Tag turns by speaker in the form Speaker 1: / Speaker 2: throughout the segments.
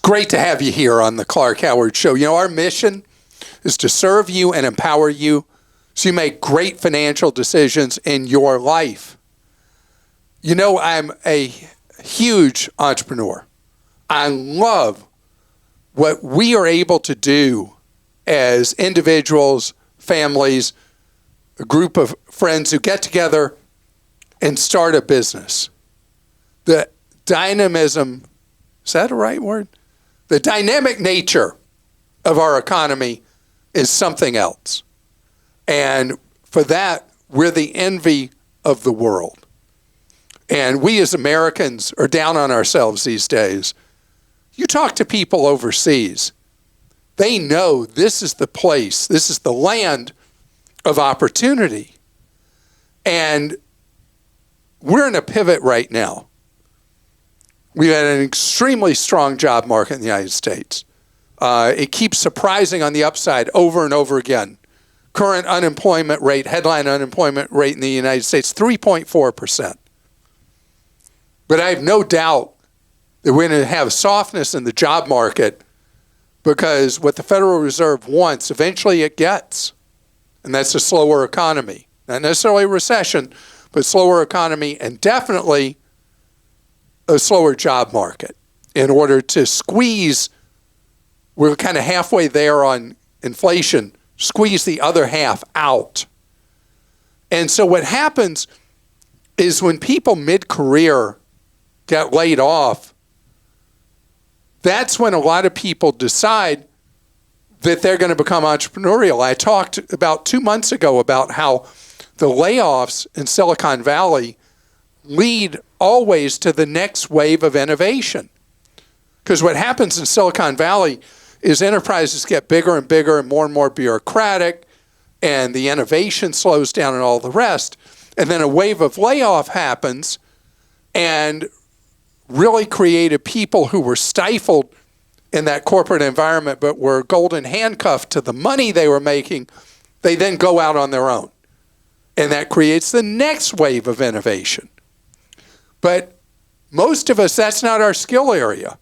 Speaker 1: great to have you here on the Clark Howard Show. You know, our mission is to serve you and empower you so you make great financial decisions in your life. You know, I'm a huge entrepreneur. I love what we are able to do as individuals, families, a group of friends who get together and start a business. The dynamism, is that a right word? The dynamic nature of our economy is something else. And for that, we're the envy of the world. And we as Americans are down on ourselves these days. You talk to people overseas, they know this is the place, this is the land of opportunity. And we're in a pivot right now. We've had an extremely strong job market in the United States. It keeps surprising on the upside over and over again. Current unemployment rate, headline unemployment rate in the United States, 3.4%. But I have no doubt that we're going to have softness in the job market because what the Federal Reserve wants, eventually it gets. And that's a slower economy. Not necessarily a recession, but slower economy and definitely a slower job market in order to squeeze, we're kind of halfway there on inflation, squeeze the other half out. And so what happens is when people mid-career get laid off, that's when a lot of people decide that they're going to become entrepreneurial. I talked about 2 months ago about how the layoffs in Silicon Valley lead always to the next wave of innovation. Because what happens in Silicon Valley is enterprises get bigger and bigger and more bureaucratic, and the innovation slows down and all the rest. And then a wave of layoff happens, and really creative people who were stifled in that corporate environment but were golden handcuffed to the money they were making, they then go out on their own. And that creates the next wave of innovation. But most of us, that's not our skill area.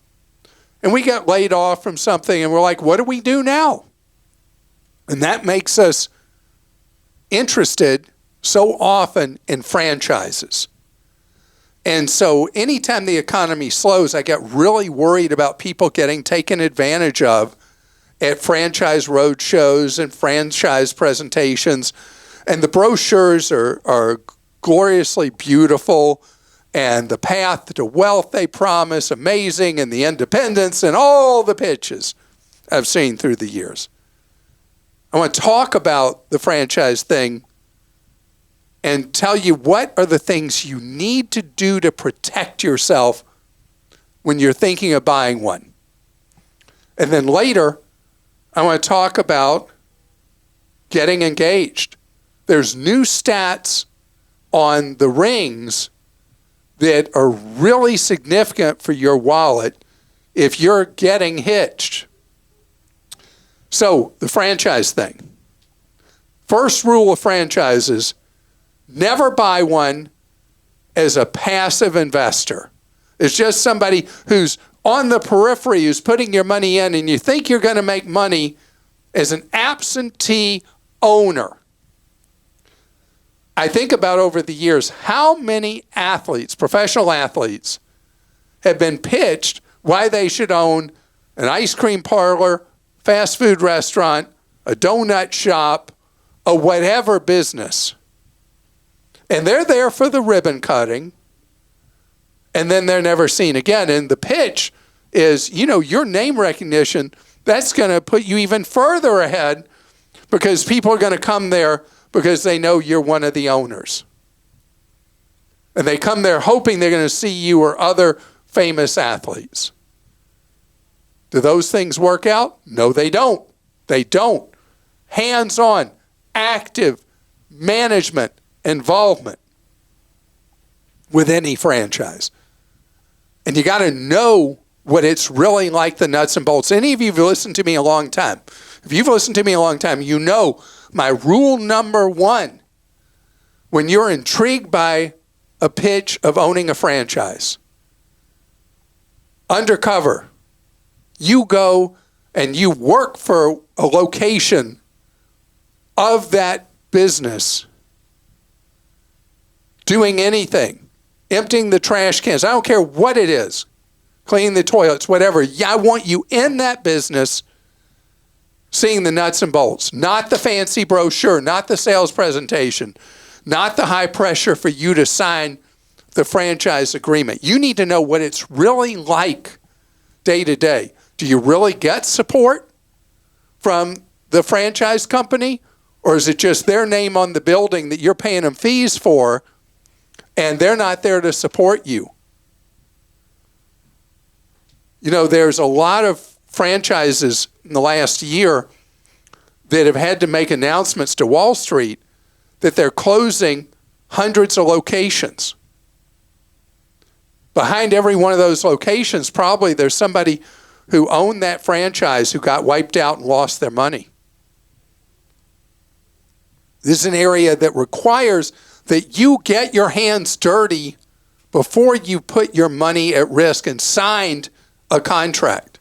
Speaker 1: And we get laid off from something and we're like, what do we do now? And that makes us interested so often in franchises. And so anytime the economy slows, I get really worried about people getting taken advantage of at franchise road shows and franchise presentations. And the brochures are gloriously beautiful, and the path to wealth they promise, amazing, and the independence and all the pitches I've seen through the years. I want to talk about the franchise thing and tell you what are the things you need to do to protect yourself when you're thinking of buying one. And then later, I want to talk about getting engaged. There's new stats on the rings that are really significant for your wallet if you're getting hitched. So, the franchise thing. First rule of franchises, never buy one as a passive investor. It's just somebody who's on the periphery, who's putting your money in, and you think you're going to make money as an absentee owner. I think about over the years, how many athletes, professional athletes, have been pitched why they should own an ice cream parlor, fast food restaurant, a donut shop, a whatever business. And they're there for the ribbon cutting, and then they're never seen again. And the pitch is, you know, your name recognition, that's going to put you even further ahead because people are going to come there because they know you're one of the owners. And they come there hoping they're going to see you or other famous athletes. Do those things work out? No, they don't. They don't. Hands-on, active management involvement with any franchise. And you got to know what it's really like, the nuts and bolts. Any of you who've listened to me a long time, if you've listened to me a long time, you know my rule number one when you're intrigued by a pitch of owning a franchise. Undercover, You go and you work for a location of that business, doing anything, emptying the trash cans. I don't care what it is, cleaning the toilets, whatever. Yeah, I want you in that business seeing the nuts and bolts, not the fancy brochure, not the sales presentation, not the high pressure for you to sign the franchise agreement. You need to know what it's really like day to day. Do you really get support from the franchise company? Or is it just their name on the building that you're paying them fees for, and they're not there to support you? You know, there's a lot of franchises in the last year that have had to make announcements to Wall Street that they're closing hundreds of locations. Behind every one of those locations, probably there's somebody who owned that franchise who got wiped out and lost their money. This is an area that requires that you get your hands dirty before you put your money at risk and signed a contract.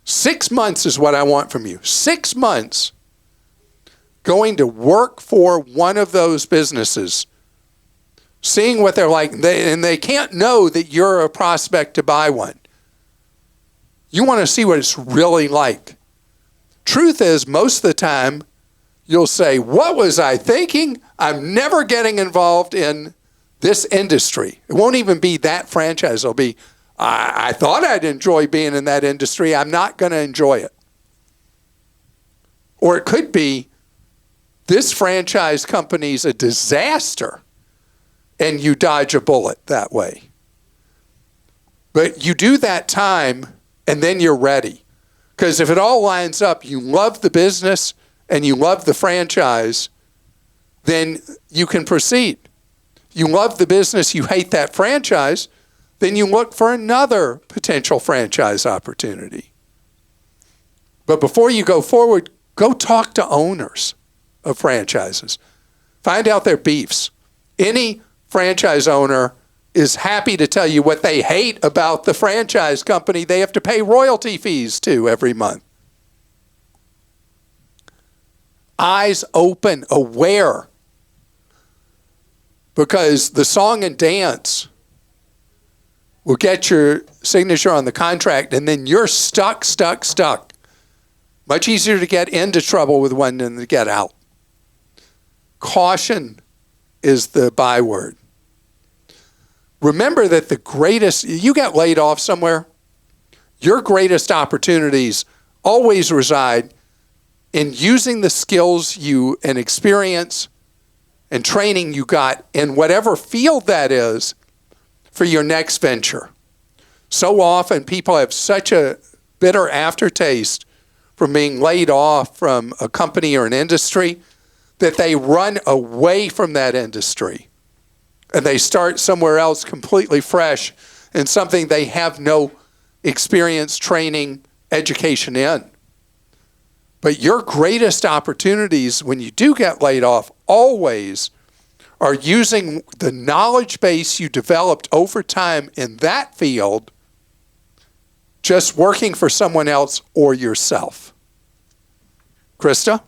Speaker 1: 6 months is what I want from you. 6 months going to work for one of those businesses, seeing what they're like, and they can't know that you're a prospect to buy one. You want to see what it's really like. Truth is, most of the time, you'll say, what was I thinking? I'm never getting involved in this industry. It won't even be that franchise. It'll be, I thought I'd enjoy being in that industry. I'm not going to enjoy it. Or it could be, this franchise company's a disaster, and you dodge a bullet that way. But you do that time, and then you're ready. Because if it all lines up, you love the business, and you love the franchise, then you can proceed. You love the business, you hate that franchise, then you look for another potential franchise opportunity. But before you go forward, go talk to owners of franchises. Find out their beefs. Any franchise owner is happy to tell you what they hate about the franchise company they have to pay royalty fees to every month. Eyes open, aware. Because the song and dance will get your signature on the contract, and then you're stuck. Much easier to get into trouble with one than to get out. Caution is the byword. Remember that you get laid off somewhere, your greatest opportunities always reside in using the skills and experience and training you got in whatever field that is for your next venture. So often people have such a bitter aftertaste from being laid off from a company or an industry that they run away from that industry and they start somewhere else completely fresh in something they have no experience, training, education in. But your greatest opportunities when you do get laid off always are using the knowledge base you developed over time in that field, just working for someone else or yourself. Krista?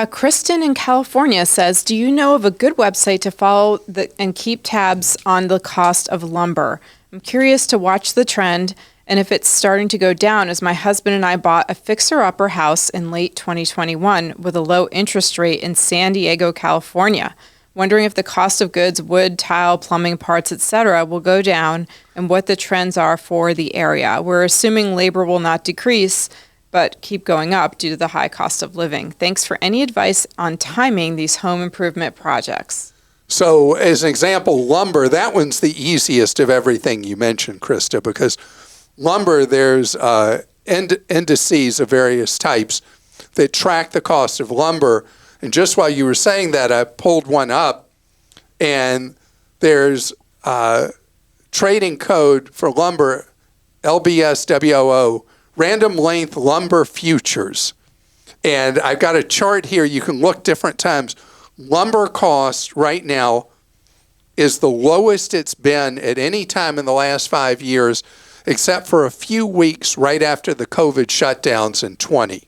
Speaker 2: Kristen in California says, do you know of a good website to follow and keep tabs on the cost of lumber? I'm curious to watch the trend and if it's starting to go down, as my husband and I bought a fixer-upper house in late 2021 with a low interest rate in San Diego, California. Wondering if the cost of goods, wood, tile, plumbing parts, etc. will go down and what the trends are for the area. We're assuming labor will not decrease, but keep going up due to the high cost of living. Thanks for any advice on timing these home improvement projects.
Speaker 1: So as an example, lumber, that one's the easiest of everything you mentioned, Krista, because lumber, there's indices of various types that track the cost of lumber. And just while you were saying that, I pulled one up, and there's trading code for lumber, LBSWOO, Random Length Lumber Futures. And I've got a chart here. You can look different times. Lumber cost right now is the lowest it's been at any time in the last 5 years. except for a few weeks right after the COVID shutdowns in 20.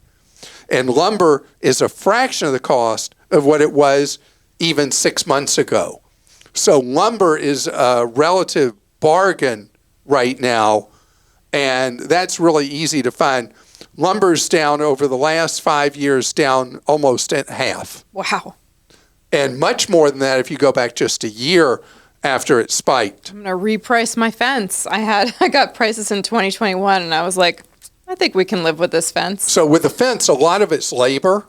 Speaker 1: And lumber is a fraction of the cost of what it was even 6 months ago. So lumber is a relative bargain right now, and that's really easy to find. Lumber's down over the last 5 years, down almost at half.
Speaker 2: Wow.
Speaker 1: And much more than that if you go back just a year after it spiked.
Speaker 2: I'm going to reprice my fence. I got prices in 2021, and I was like, I think we can live with this fence.
Speaker 1: So with the fence, a lot of it's labor,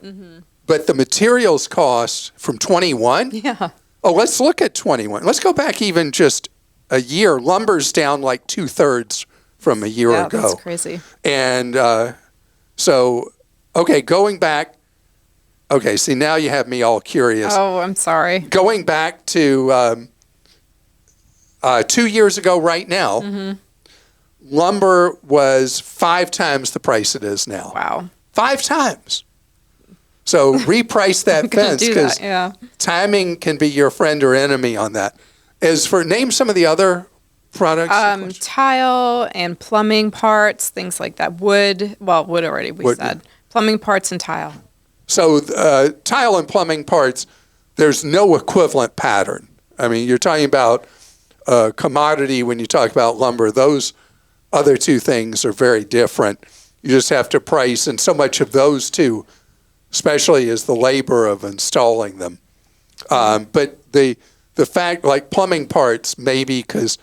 Speaker 1: but the materials cost from 21?
Speaker 2: Yeah.
Speaker 1: Oh, let's look at 21. Let's go back even just a year. Lumber's down like 2/3 from a year ago.
Speaker 2: That's crazy.
Speaker 1: And okay, going back. Okay, see, now you have me all curious.
Speaker 2: Oh, I'm sorry.
Speaker 1: Going back to 2 years ago right now, lumber was 5 times the price it is now.
Speaker 2: Wow.
Speaker 1: 5 times. So reprice that fence, because timing can be your friend or enemy on that. Name some of the other products.
Speaker 2: Tile and plumbing parts, things like that. Wood already we said. Plumbing parts and tile.
Speaker 1: So tile and plumbing parts, there's no equivalent pattern. I mean, you're talking about commodity when you talk about lumber. Those other two things are very different. You just have to price, and so much of those two, especially, is the labor of installing them. But the fact, like plumbing parts, maybe because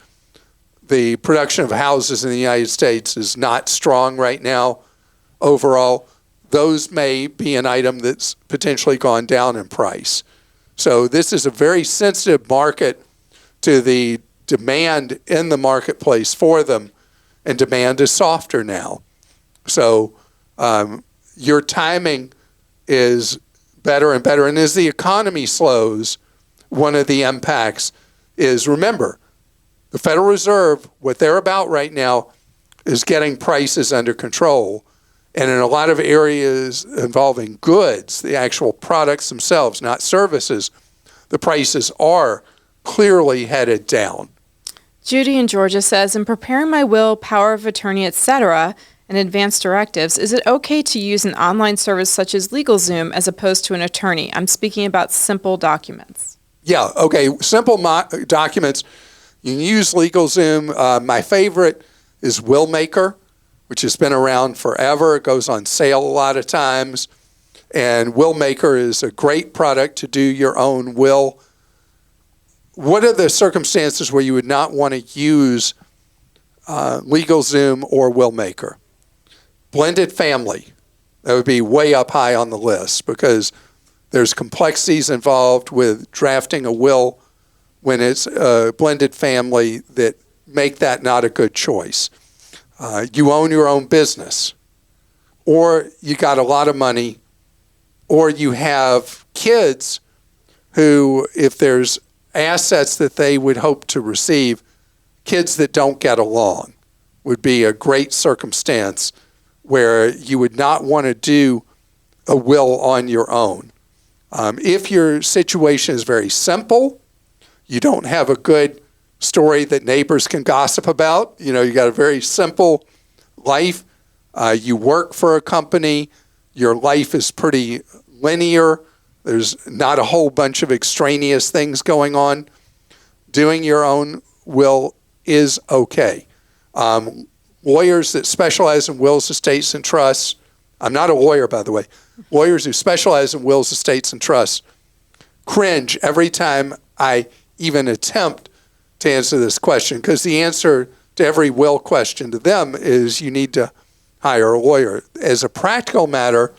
Speaker 1: the production of houses in the United States is not strong right now overall, those may be an item that's potentially gone down in price. So this is a very sensitive market to the demand in the marketplace for them, and demand is softer now. So your timing is better and better. And as the economy slows, one of the impacts is, remember, the Federal Reserve, what they're about right now is getting prices under control. And in a lot of areas involving goods, the actual products themselves, not services, the prices are clearly headed down.
Speaker 2: Judy in Georgia says, in preparing my will, power of attorney, etc., and advance directives, is it okay to use an online service such as LegalZoom as opposed to an attorney? I'm speaking about simple documents.
Speaker 1: Yeah, okay, simple documents. You can use LegalZoom. My favorite is WillMaker, which has been around forever. It goes on sale a lot of times. And WillMaker is a great product to do your own will. What are the circumstances where you would not want to use LegalZoom or WillMaker? Blended family. That would be way up high on the list because there's complexities involved with drafting a will when it's a blended family that make that not a good choice. You own your own business, or you got a lot of money, or you have kids who, if there's assets that they would hope to receive, kids that don't get along would be a great circumstance where you would not want to do a will on your own. If your situation is very simple, you don't have a good story that neighbors can gossip about, you got a very simple life, you work for a company, your life is pretty linear, there's not a whole bunch of extraneous things going on, doing your own will is okay. Lawyers that specialize in wills, estates, and trusts, I'm not a lawyer, by the way, lawyers who specialize in wills, estates, and trusts cringe every time I even attempt to answer this question, because the answer to every will question to them is you need to hire a lawyer. As a practical matter,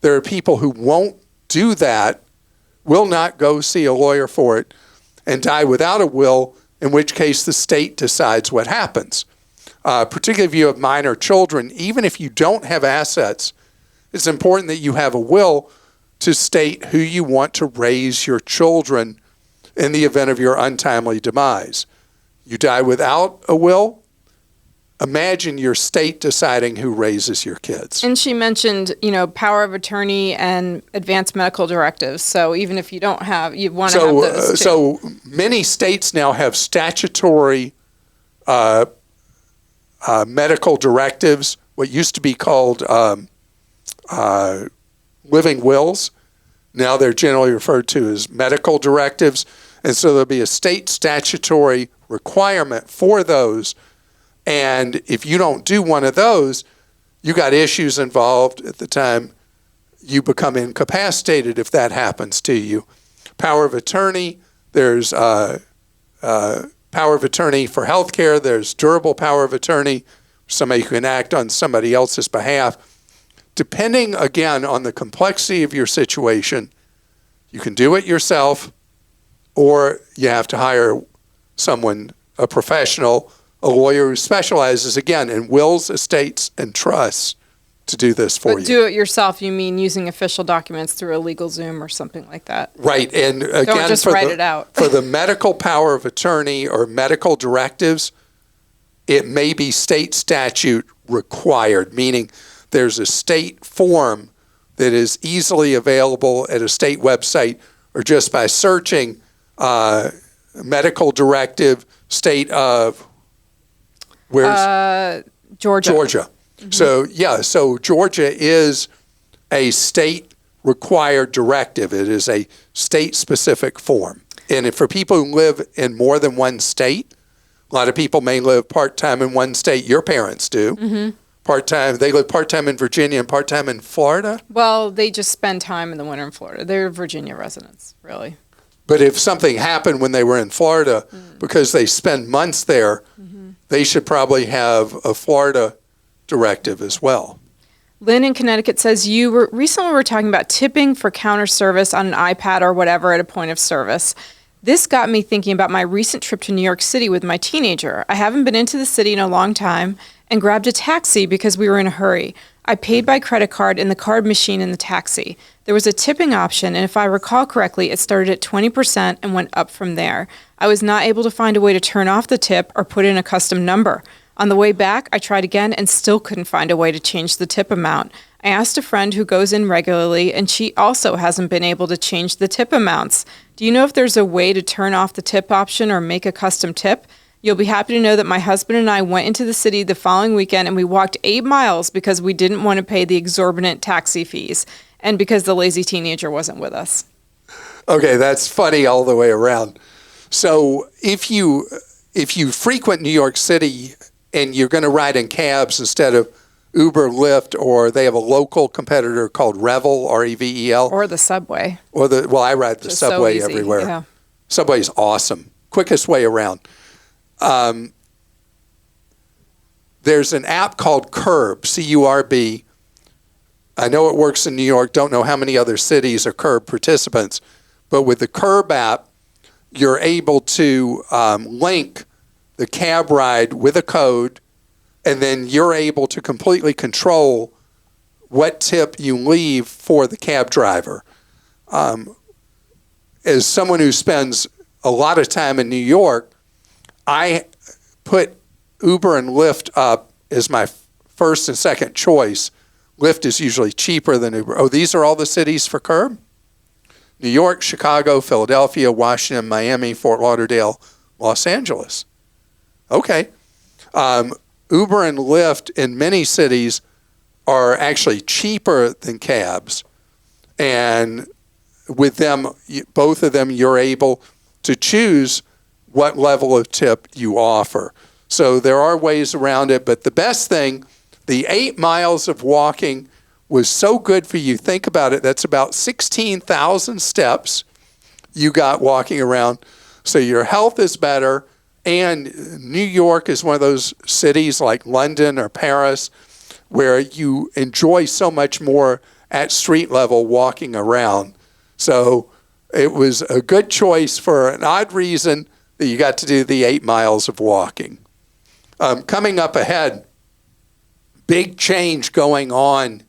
Speaker 1: there are people who won't do that, will not go see a lawyer for it, and die without a will, in which case the state decides what happens. Particularly if you have minor children, even if you don't have assets, it's important that you have a will to state who you want to raise your children in the event of your untimely demise. You die without a will, imagine your state deciding who raises your kids.
Speaker 2: And she mentioned, power of attorney and advanced medical directives. So even if you don't have, you want to have those too.
Speaker 1: So many states now have statutory medical directives, what used to be called living wills. Now they're generally referred to as medical directives. And so there'll be a state statutory requirement for those. And if you don't do one of those, you got issues involved at the time you become incapacitated if that happens to you. Power of attorney, there's power of attorney for healthcare, there's durable power of attorney, somebody who can act on somebody else's behalf. Depending, again, on the complexity of your situation, you can do it yourself, or you have to hire someone, a professional, a lawyer who specializes, again, in wills, estates, and trusts to do this for you.
Speaker 2: But do it yourself, you mean using official documents through a legal Zoom or something like that?
Speaker 1: Right, and again,
Speaker 2: don't just write it out.
Speaker 1: For the medical power of attorney or medical directives, it may be state statute required, meaning there's a state form that is easily available at a state website or just by searching medical directive, state of, where's?
Speaker 2: Georgia.
Speaker 1: Georgia. Mm-hmm. So Georgia is a state required directive. It is a state specific form. And for people who live in more than one state, a lot of people may live part-time in one state. Your parents do. Mm-hmm. Part-time. They live part-time in Virginia and part-time in Florida?
Speaker 2: Well, they just spend time in the winter in Florida. They're Virginia residents, really.
Speaker 1: But if something happened when they were in Florida, because they spend months there, they should probably have a Florida directive as well.
Speaker 2: Lynn in Connecticut says you recently were talking about tipping for counter service on an iPad or whatever at a point of service. This got me thinking about my recent trip to New York City with my teenager. I haven't been into the city in a long time and grabbed a taxi because we were in a hurry. I paid by credit card in the card machine in the taxi. There was a tipping option, and if I recall correctly, it started at 20% and went up from there. I was not able to find a way to turn off the tip or put in a custom number. On the way back, I tried again and still couldn't find a way to change the tip amount. I asked a friend who goes in regularly, and she also hasn't been able to change the tip amounts. Do you know if there's a way to turn off the tip option or make a custom tip? You'll be happy to know that my husband and I went into the city the following weekend and we walked 8 miles because we didn't want to pay the exorbitant taxi fees and because the lazy teenager wasn't with us.
Speaker 1: Okay, that's funny all the way around. So if you frequent New York City and you're going to ride in cabs instead of Uber, Lyft, or they have a local competitor called Revel, R-E-V-E-L.
Speaker 2: Or the subway.
Speaker 1: I ride the subway
Speaker 2: so easy,
Speaker 1: everywhere.
Speaker 2: Yeah.
Speaker 1: Subway's awesome. Quickest way around. There's an app called Curb, C-U-R-B. I know it works in New York. Don't know how many other cities are Curb participants. But with the Curb app, you're able to link the cab ride with a code, and then you're able to completely control what tip you leave for the cab driver. As someone who spends a lot of time in New York, I put Uber and Lyft up as my first and second choice. Lyft is usually cheaper than Uber. Oh, these are all the cities for Curb? New York, Chicago, Philadelphia, Washington, Miami, Fort Lauderdale, Los Angeles. Okay. Uber and Lyft in many cities are actually cheaper than cabs. And with them, both of them, you're able to choose what level of tip you offer. So there are ways around it, but the best thing, the 8 miles of walking was so good for you. Think about it. That's about 16,000 steps you got walking around. So your health is better. And New York is one of those cities like London or Paris where you enjoy so much more at street level walking around. So it was a good choice for an odd reason that you got to do the 8 miles of walking. Coming up ahead, big change going on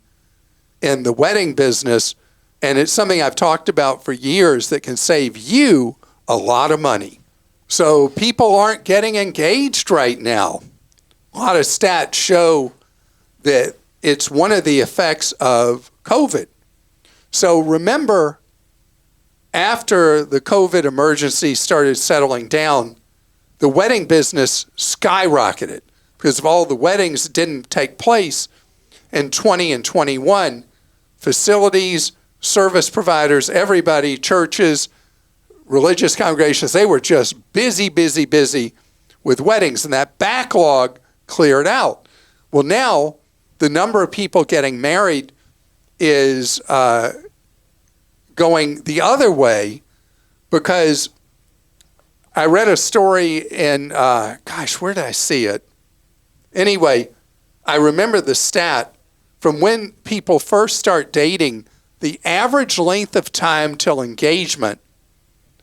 Speaker 1: in the wedding business, and it's something I've talked about for years that can save you a lot of money. So people aren't getting engaged right now. A lot of stats show that it's one of the effects of COVID. So remember, after the COVID emergency started settling down, the wedding business skyrocketed. because of all the weddings that didn't take place in 20 and 21. Facilities, service providers, everybody, churches, religious congregations, they were just busy with weddings, and that backlog cleared out. Well, now the number of people getting married is going the other way, because I read a story in, where did I see it? Anyway, I remember the stat from when people first start dating, the average length of time till engagement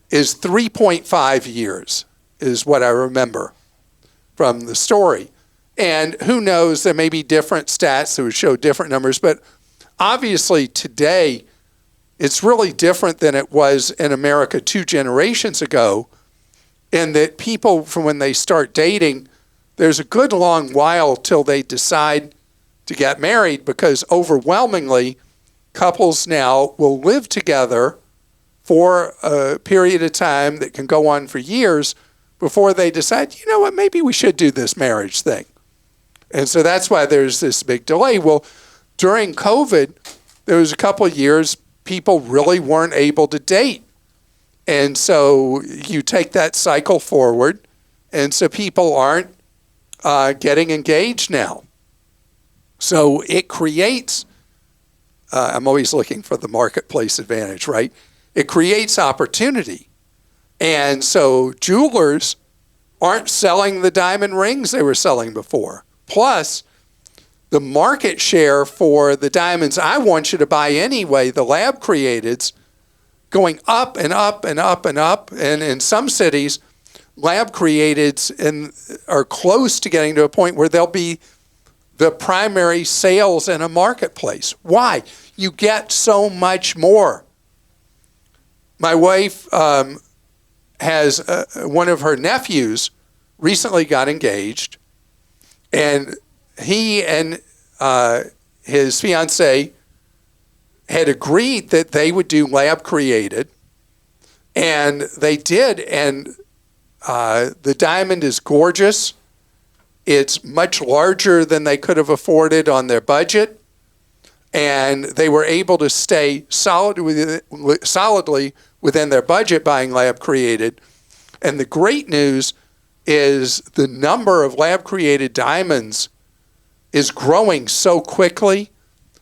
Speaker 1: is 3.5 years, is what I remember from the story. And who knows, there may be different stats that would show different numbers, but obviously today it's really different than it was in America 2 generations ago, in that people, from when they start dating, there's a good long while till they decide to get married, because overwhelmingly couples now will live together for a period of time that can go on for years before they decide, you know what, maybe we should do this marriage thing. And so that's why there's this big delay. Well, during COVID, there was a couple of years people really weren't able to date. And so you take that cycle forward, and so people aren't getting engaged now. So it creates, I'm always looking for the marketplace advantage, right? It creates opportunity. And so jewelers aren't selling the diamond rings they were selling before. Plus, the market share for the diamonds I want you to buy anyway, the lab createds, going up and up and up and up. And in some cities, lab createds are close to getting to a point where they'll be the primary sales in a marketplace. Why? You get so much more. My wife has one of her nephews recently got engaged, and he and his fiancée had agreed that they would do lab created, and they did, and the diamond is gorgeous. It's much larger than they could have afforded on their budget, and they were able to stay solidly within their budget buying lab created. And the great news is the number of lab created diamonds is growing so quickly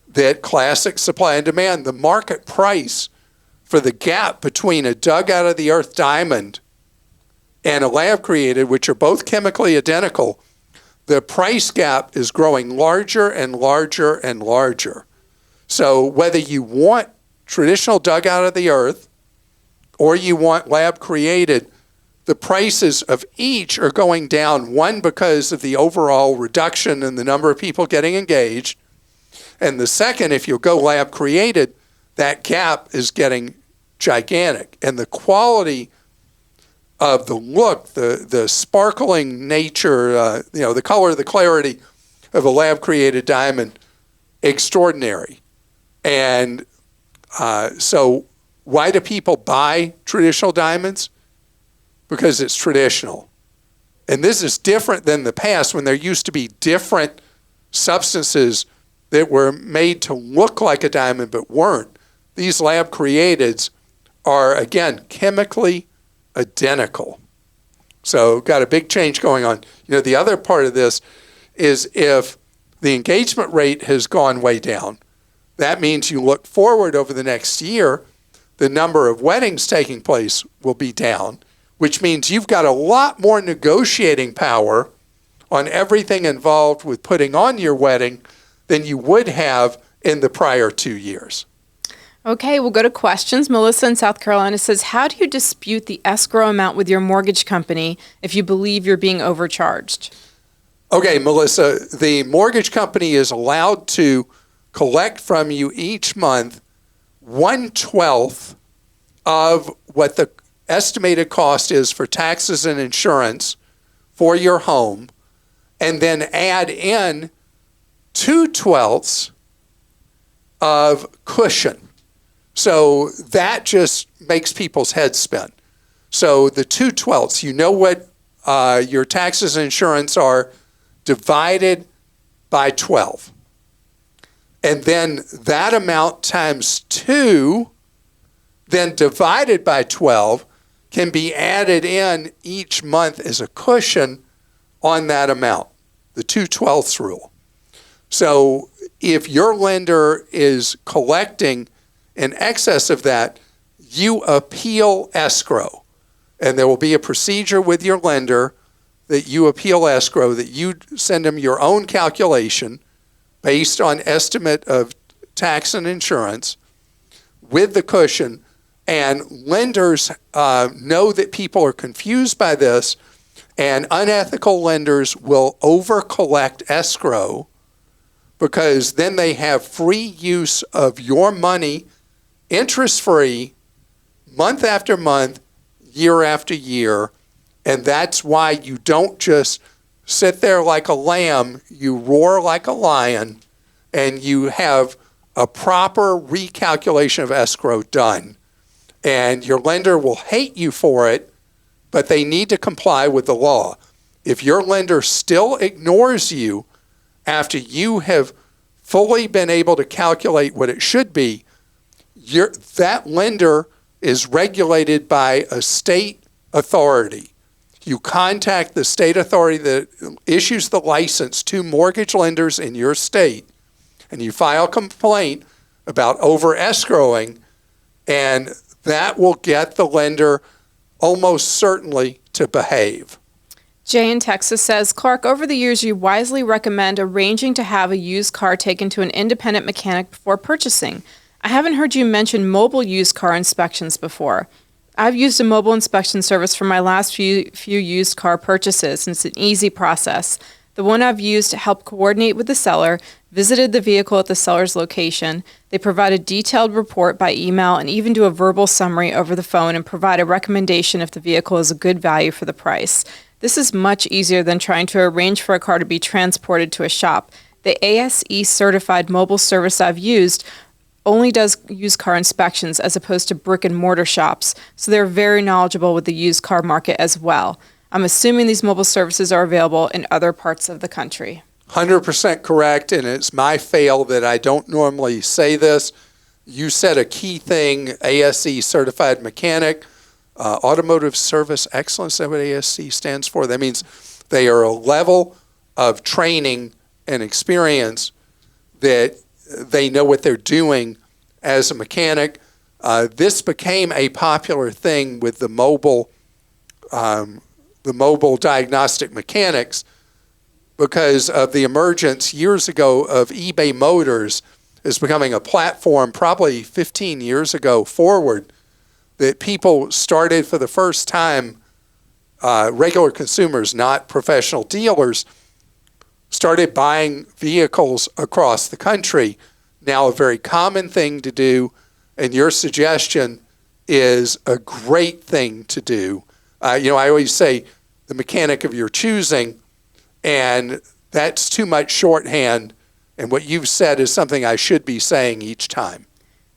Speaker 1: that classic supply and demand, the market price for the gap between a dug out of the earth diamond and a lab created, which are both chemically identical, the price gap is growing larger and larger and larger. So whether you want traditional dug out of the earth or you want lab created, the prices of each are going down, one because of the overall reduction in the number of people getting engaged, and the second, if you go lab created, that gap is getting gigantic. And the quality of the look, the sparkling nature, the color, the clarity of a lab created diamond, extraordinary. And so why do people buy traditional diamonds? Because it's traditional. And this is different than the past, when there used to be different substances that were made to look like a diamond but weren't. These lab createds are, again, chemically identical. So got a big change going on. The other part of this is if the engagement rate has gone way down, that means you look forward over the next year, the number of weddings taking place will be down, which means you've got a lot more negotiating power on everything involved with putting on your wedding than you would have in the prior 2 years.
Speaker 2: Okay, we'll go to questions. Melissa in South Carolina says, how do you dispute the escrow amount with your mortgage company if you believe you're being overcharged?
Speaker 1: Okay, Melissa, the mortgage company is allowed to collect from you each month 1/12 of what the estimated cost is for taxes and insurance for your home, and then add in 2/12 of cushion. So that just makes people's heads spin. So the 2/12, you know what your taxes and insurance are divided by 12. And then that amount times 2, then divided by 12, can be added in each month as a cushion on that amount, the 2/12 rule. So if your lender is collecting in excess of that, you appeal escrow. And there will be a procedure with your lender that you appeal escrow, that you send them your own calculation based on estimate of tax and insurance with the cushion. And lenders know that people are confused by this, and unethical lenders will over-collect escrow because then they have free use of your money, interest-free, month after month, year after year. And that's why you don't just sit there like a lamb, you roar like a lion, and you have a proper recalculation of escrow done. And your lender will hate you for it, but they need to comply with the law. If your lender still ignores you after you have fully been able to calculate what it should be, that lender is regulated by a state authority. You contact the state authority that issues the license to mortgage lenders in your state, and you file a complaint about over-escrowing, and that will get the lender almost certainly to behave.
Speaker 2: Jay in Texas says, Clark, over the years you wisely recommend arranging to have a used car taken to an independent mechanic before purchasing. I haven't heard you mention mobile used car inspections before. I've used a mobile inspection service for my last few used car purchases, and it's an easy process. The one I've used helped coordinate with the seller, visited the vehicle at the seller's location. They provide a detailed report by email and even do a verbal summary over the phone and provide a recommendation if the vehicle is a good value for the price. This is much easier than trying to arrange for a car to be transported to a shop. The ASE certified mobile service I've used only does used car inspections as opposed to brick and mortar shops, so they're very knowledgeable with the used car market as well. I'm assuming these mobile services are available in other parts of the country.
Speaker 1: 100% correct, and it's my fail that I don't normally say this. You said a key thing, ASE certified mechanic, automotive service excellence. Is that what ASE stands for? That means they are a level of training and experience that they know what they're doing as a mechanic. This became a popular thing with the mobile diagnostic mechanics because of the emergence years ago of eBay Motors is becoming a platform probably 15 years ago forward that people started for the first time, regular consumers, not professional dealers, started buying vehicles across the country. Now a very common thing to do, and your suggestion is a great thing to do. I always say the mechanic of your choosing, and that's too much shorthand, and what you've said is something I should be saying each time.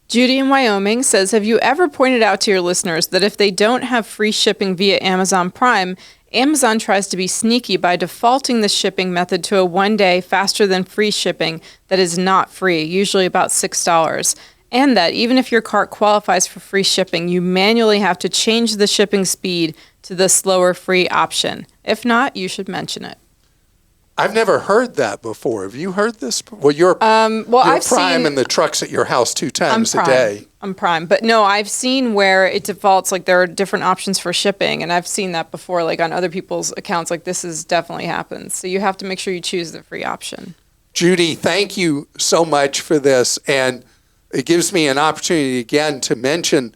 Speaker 2: Judy in Wyoming says, have you ever pointed out to your listeners that if they don't have free shipping via Amazon Prime, Amazon tries to be sneaky by defaulting the shipping method to a one-day faster than free shipping that is not free, usually about $6, and that even if your cart qualifies for free shipping, you manually have to change the shipping speed to the slower free option. If not, you should mention it.
Speaker 1: I've never heard that before. Have you heard this? Well, you're
Speaker 2: I've
Speaker 1: Prime
Speaker 2: seen,
Speaker 1: and the truck's at your house 2 times a day.
Speaker 2: I'm Prime. But no, I've seen where it defaults, like there are different options for shipping, and I've seen that before, like on other people's accounts, like this is definitely happens. So you have to make sure you choose the free option.
Speaker 1: Judy, thank you so much for this. And it gives me an opportunity again to mention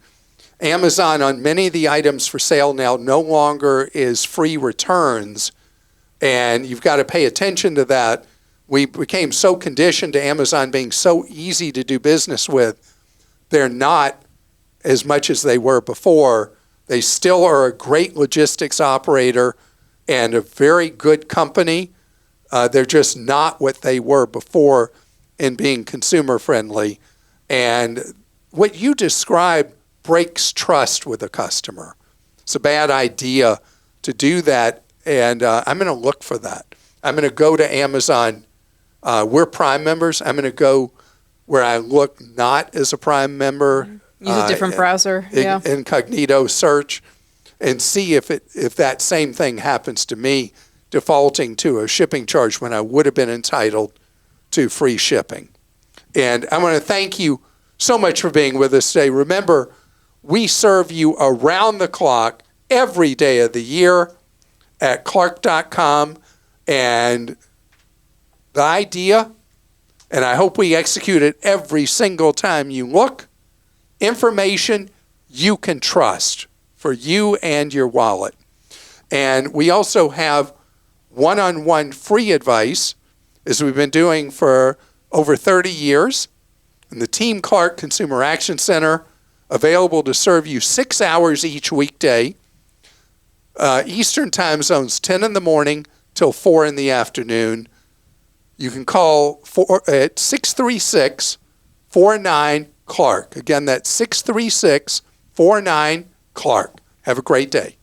Speaker 1: Amazon on many of the items for sale now no longer is free returns. And you've got to pay attention to that. We became so conditioned to Amazon being so easy to do business with. They're not as much as they were before. They still are a great logistics operator and a very good company. They're just not what they were before in being consumer friendly. And what you describe breaks trust with a customer. It's a bad idea to do that. And I'm going to look for that. I'm going to go to Amazon. We're Prime members. I'm going to go where I look not as a Prime member.
Speaker 2: Use a different browser.
Speaker 1: Incognito search, and see if that same thing happens to me, defaulting to a shipping charge when I would have been entitled to free shipping. And I want to thank you so much for being with us today. Remember, we serve you around the clock every day of the year at Clark.com. And the idea, and I hope we execute it every single time you look, information you can trust for you and your wallet. And we also have one-on-one free advice, as we've been doing for over 30 years, in the Team Clark Consumer Action Center, available to serve you 6 hours each weekday, Eastern time zones, 10 in the morning till 4 in the afternoon. You can call at 636-49-CLARK. Again, that's 636-49-CLARK. Have a great day.